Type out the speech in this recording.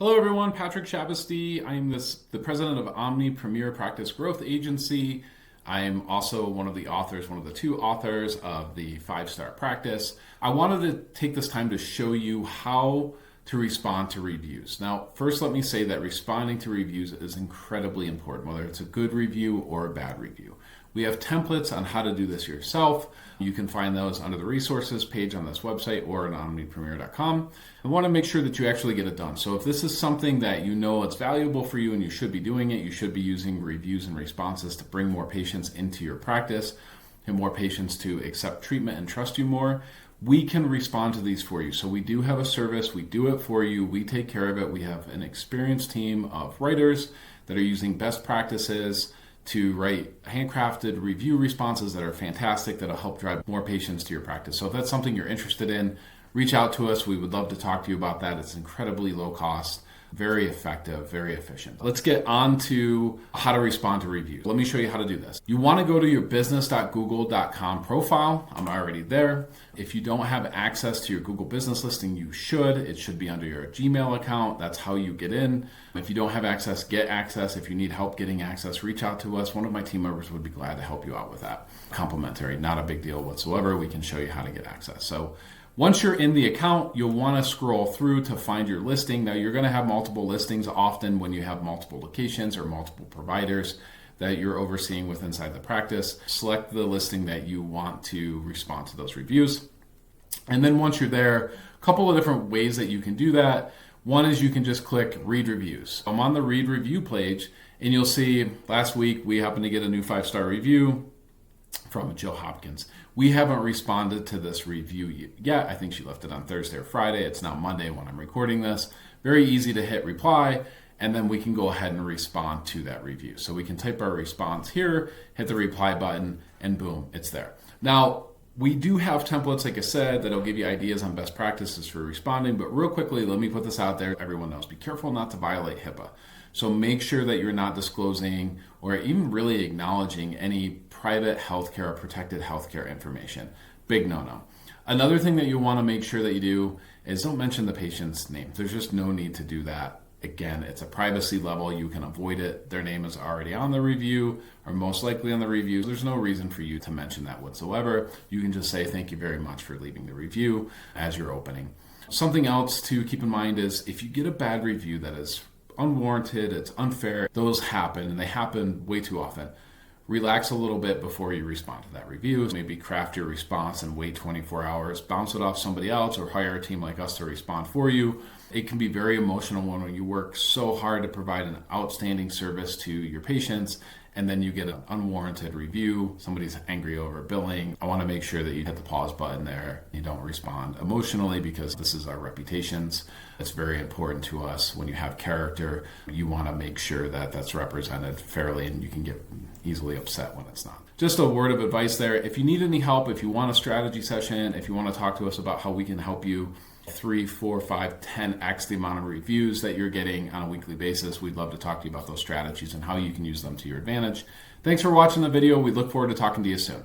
Hello everyone, Patrick Shabasty. I'm the president of Omni Premier Practice Growth Agency. I'm also one of the two authors of the 5-Star Practice. I wanted to take this time to show you how to respond to reviews. Now, first let me say that responding to reviews is incredibly important, whether it's a good review or a bad review. We have templates on how to do this yourself. You can find those under the resources page on this website or at omnipremier.com. I want to make sure that you actually get it done. So if this is something that you know it's valuable for you and you should be doing it, you should be using reviews and responses to bring more patients into your practice and more patients to accept treatment and trust you more. We can respond to these for you. So we do have a service, we do it for you, we take care of it. We have an experienced team of writers that are using best practices to write handcrafted review responses that are fantastic, that'll help drive more patients to your practice. So if that's something you're interested in, reach out to us. We would love to talk to you about that. It's incredibly low cost, very effective, very efficient. Let's get on to how to respond to reviews. Let me show you how to do this. You want to go to your business.google.com profile. I'm already there. If you don't have access to your Google business listing, you should. It should be under your Gmail account. That's how you get in. If you don't have access, get access. If you need help getting access, reach out to us. One of my team members would be glad to help you out with that. Complimentary, not a big deal whatsoever. We can show you how to get access. So once you're in the account, you'll want to scroll through to find your listing. Now, you're going to have multiple listings often when you have multiple locations or multiple providers that you're overseeing with inside the practice. Select the listing that you want to respond to those reviews. And then once you're there, a couple of different ways that you can do that. One is you can just click Read Reviews. I'm on the Read Review page, and you'll see last week we happened to get a new 5-star review from Jill Hopkins. We haven't responded to this review yet. I think she left it on Thursday or Friday. It's now Monday when I'm recording this. Very easy to hit reply, and then we can go ahead and respond to that review. So we can type our response here, hit the reply button, and boom, it's there. Now, we do have templates, like I said, that'll give you ideas on best practices for responding, but real quickly, let me put this out there. Everyone knows, be careful not to violate HIPAA. So make sure that you're not disclosing or even really acknowledging any private healthcare or protected healthcare information. Big no-no. Another thing that you want to make sure that you do is don't mention the patient's name. There's just no need to do that. Again, it's a privacy level. You can avoid it. Their name is already on the review or most likely on the review. There's no reason for you to mention that whatsoever. You can just say thank you very much for leaving the review as you're opening. Something else to keep in mind is if you get a bad review that is unwarranted, it's unfair, those happen, and they happen way too often. Relax a little bit before you respond to that review. Maybe craft your response and wait 24 hours, bounce it off somebody else, or hire a team like us to respond for you. It can be very emotional when you work so hard to provide an outstanding service to your patients, and then you get an unwarranted review. Somebody's angry over billing. I want to make sure that you hit the pause button there. You don't respond emotionally because this is our reputations. It's very important to us. When you have character, you want to make sure that that's represented fairly, and you can get easily upset when it's not. Just a word of advice there. If you need any help, if you want a strategy session, if you want to talk to us about how we can help you 3, 4, 5, 10x the amount of reviews that you're getting on a weekly basis, we'd love to talk to you about those strategies and how you can use them to your advantage. Thanks for watching the video. We look forward to talking to you soon.